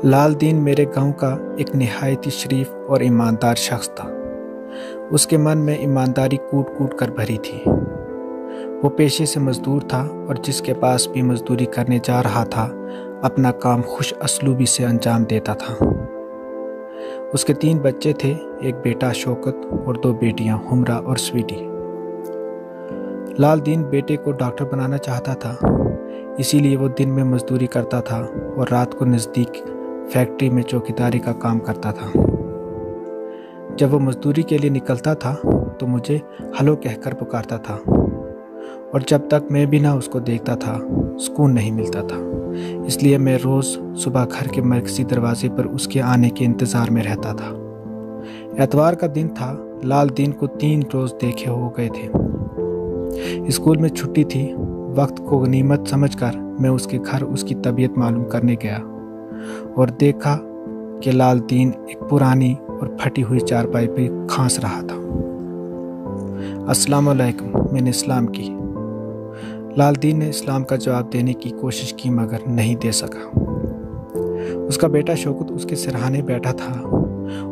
لال دین میرے گاؤں کا ایک نہایت ہی شریف اور ایماندار شخص تھا۔ اس کے من میں ایمانداری کوٹ کوٹ کر بھری تھی۔ وہ پیشے سے مزدور تھا اور جس کے پاس بھی مزدوری کرنے جا رہا تھا اپنا کام خوش اسلوبی سے انجام دیتا تھا۔ اس کے 3 بچے تھے، ایک بیٹا شوکت اور 2 بیٹیاں ہمرا اور سویٹی۔ لال دین بیٹے کو ڈاکٹر بنانا چاہتا تھا، اسی لیے وہ دن میں مزدوری کرتا تھا اور رات کو نزدیک فیکٹری میں چوکیداری کا کام کرتا تھا۔ جب وہ مزدوری کے لیے نکلتا تھا تو مجھے ہلو کہہ کر پکارتا تھا، اور جب تک میں بھی نہ اس کو دیکھتا تھا سکون نہیں ملتا تھا۔ اس لیے میں روز صبح گھر کے مرکزی دروازے پر اس کے آنے کے انتظار میں رہتا تھا۔ اتوار کا دن تھا۔ لال دین کو 3 روز دیکھے ہو گئے تھے۔ اسکول میں چھٹی تھی۔ وقت کو غنیمت سمجھ کر میں اس کے گھر اس کی طبیعت معلوم کرنے گیا اور دیکھا کہ لال دین ایک پرانی اور پھٹی ہوئی چارپائی پہ کھانس رہا تھا۔ السلام علیکم، میں نے اسلام کی۔ لال دین نے اسلام کا جواب دینے کی کوشش کی مگر نہیں دے سکا۔ اس کا بیٹا شوکت اس کے سرہانے بیٹھا تھا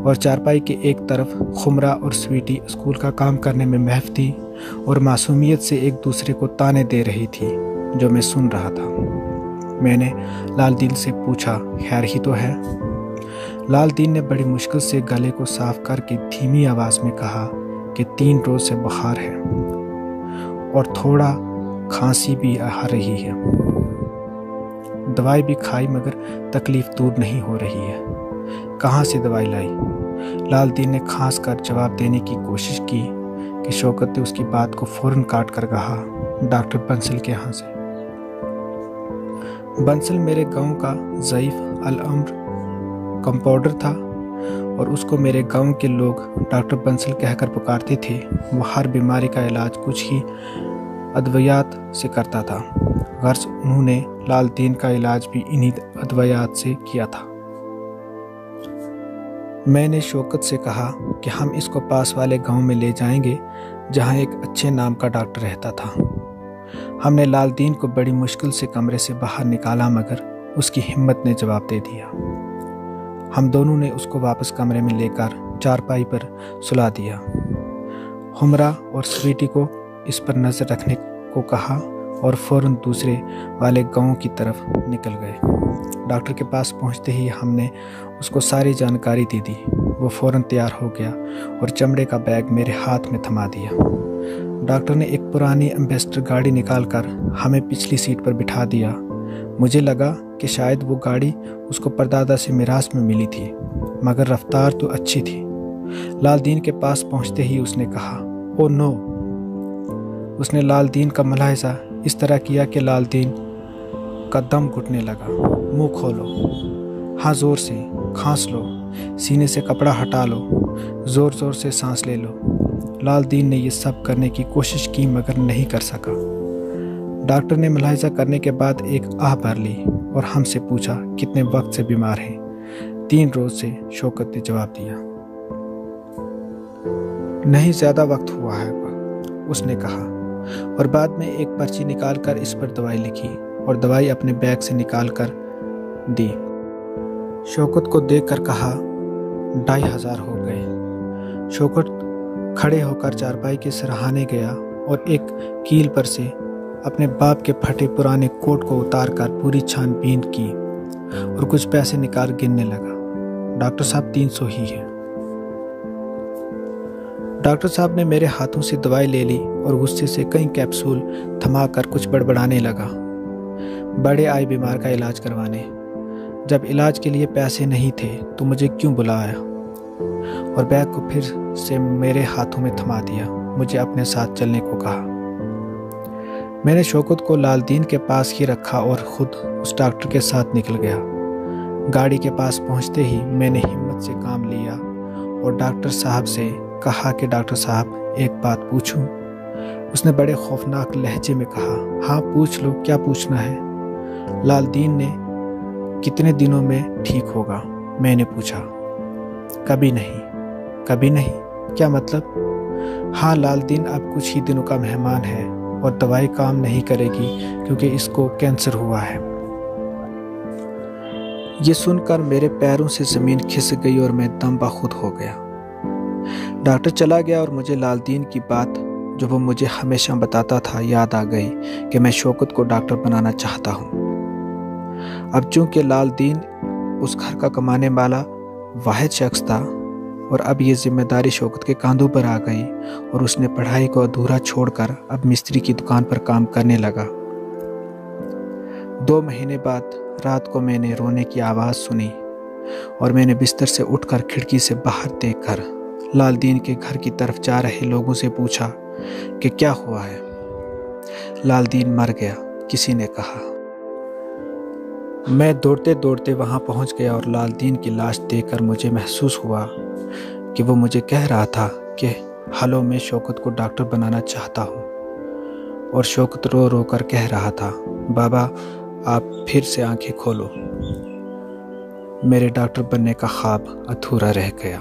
اور چارپائی کے ایک طرف خمرہ اور سویٹی اسکول کا کام کرنے میں محو تھی اور معصومیت سے ایک دوسرے کو تانے دے رہی تھی جو میں سن رہا تھا۔ میں نے لال دین سے پوچھا، خیر ہی تو ہے؟ لال دین نے بڑی مشکل سے گلے کو صاف کر کے دھیمی آواز میں کہا کہ 3 روز سے بخار ہے اور تھوڑا کھانسی بھی آ رہی ہے۔ دوائی بھی کھائی مگر تکلیف دور نہیں ہو رہی ہے۔ کہاں سے دوائی لائی؟ لال دین نے کھانس کر جواب دینے کی کوشش کی کہ شوکت نے اس کی بات کو فوراً کاٹ کر کہا، ڈاکٹر بنسل کے ہاں سے۔ بنسل میرے گاؤں کا ضعیف العمر کمپاؤنڈر تھا اور اس کو میرے گاؤں کے لوگ ڈاکٹر بنسل کہہ کر پکارتے تھے۔ وہ ہر بیماری کا علاج کچھ ہی ادویات سے کرتا تھا۔ غرض انہوں نے لال دین کا علاج بھی انہی ادویات سے کیا تھا۔ میں نے شوکت سے کہا کہ ہم اس کو پاس والے گاؤں میں لے جائیں گے جہاں ایک اچھے نام کا ڈاکٹر رہتا تھا۔ ہم نے لال دین کو بڑی مشکل سے کمرے سے باہر نکالا مگر اس کی ہمت نے جواب دے دیا۔ ہم دونوں نے اس کو واپس کمرے میں لے کر چارپائی پر سلا دیا۔ ہمرا اور سویٹی کو اس پر نظر رکھنے کو کہا اور فوراً دوسرے والے گاؤں کی طرف نکل گئے۔ ڈاکٹر کے پاس پہنچتے ہی ہم نے اس کو ساری جانکاری دے دی۔ وہ فوراً تیار ہو گیا اور چمڑے کا بیگ میرے ہاتھ میں تھما دیا۔ ڈاکٹر نے ایک پرانی ایمبیسڈر گاڑی نکال کر ہمیں پچھلی سیٹ پر بٹھا دیا۔ مجھے لگا کہ شاید وہ گاڑی اس کو پردادا سے میراث میں ملی تھی مگر رفتار تو اچھی تھی۔ لال دین کے پاس پہنچتے ہی اس نے کہا، او نو! اس نے لال دین کا ملاحظہ اس طرح کیا کہ لال دین کا دم گھٹنے لگا۔ منہ کھولو، ہاں زور سے کھانس لو، سینے سے کپڑا ہٹا لو، زور زور سے سانس لے لو۔ لال دین نے یہ سب کرنے کی کوشش کی مگر نہیں کر سکا۔ ڈاکٹر نے ملاحظہ کرنے کے بعد ایک آہ بھر لی اور ہم سے پوچھا کتنے وقت سے بیمار ہیں۔ 3 روز سے، شوکت نے جواب دیا۔ نہیں زیادہ وقت ہوا ہے، اس نے کہا، اور بعد میں ایک پرچی نکال کر اس پر دوائی لکھی اور دوائی اپنے بیگ سے نکال کر دی۔ شوکت کو دیکھ کر کہا، 2500 ہو گئے۔ شوکت کھڑے ہو کر چارپائی کے سرہانے گیا اور ایک کیل پر سے اپنے باپ کے پھٹے پرانے کوٹ کو اتار کر پوری چھان بین کی اور کچھ پیسے نکال گننے لگا۔ ڈاکٹر صاحب 300 ہی ہے۔ ڈاکٹر صاحب نے میرے ہاتھوں سے دوائی لے لی اور غصے سے کئی کیپسول تھما کر کچھ بڑبڑانے لگا۔ بڑے آئے بیمار کا علاج کروانے۔ جب علاج کے لیے پیسے نہیں تھے تو مجھے کیوں بلایا اور بیگ کو پھر سے میرے ہاتھوں میں تھما دیا۔ مجھے اپنے ساتھ چلنے کو کہا۔ میں نے شوکت کو لال دین کے پاس ہی رکھا اور خود اس ڈاکٹر کے ساتھ نکل گیا۔ گاڑی کے پاس پہنچتے ہی میں نے ہمت سے کام لیا اور ڈاکٹر صاحب سے کہا کہ ڈاکٹر صاحب ایک بات پوچھوں؟ اس نے بڑے خوفناک لہجے میں کہا، ہاں پوچھ لو، کیا پوچھنا ہے؟ لال دین نے کتنے دنوں میں ٹھیک ہوگا؟ میں نے پوچھا۔ کبھی نہیں۔ کبھی نہیں؟ کیا مطلب؟ ہاں، لال دین اب کچھ ہی دنوں کا مہمان ہے اور دوائی کام نہیں کرے گی کیونکہ اس کو کینسر ہوا ہے۔ یہ سن کر میرے پیروں سے زمین کھسک گئی اور میں دم بخود ہو گیا۔ ڈاکٹر چلا گیا اور مجھے لال دین کی بات جو وہ مجھے ہمیشہ بتاتا تھا یاد آ گئی کہ میں شوکت کو ڈاکٹر بنانا چاہتا ہوں۔ اب چونکہ لال دین اس گھر کا کمانے والا واحد شخص تھا اور اب یہ ذمہ داری شوکت کے کاندھوں پر آ گئی اور اس نے پڑھائی کو ادھورا چھوڑ کر اب مستری کی دکان پر کام کرنے لگا۔ 2 مہینے بعد رات کو میں نے رونے کی آواز سنی اور میں نے بستر سے اٹھ کر کھڑکی سے باہر دیکھ کر لال دین کے گھر کی طرف جا رہے لوگوں سے پوچھا کہ کیا ہوا ہے۔ لال دین مر گیا، کسی نے کہا۔ میں دوڑتے دوڑتے وہاں پہنچ گیا اور لال دین کی لاش دیکھ کر مجھے محسوس ہوا کہ وہ مجھے کہہ رہا تھا کہ ہلو میں شوکت کو ڈاکٹر بنانا چاہتا ہوں، اور شوکت رو رو کر کہہ رہا تھا بابا آپ پھر سے آنکھیں کھولو۔ میرے ڈاکٹر بننے کا خواب ادھورا رہ گیا۔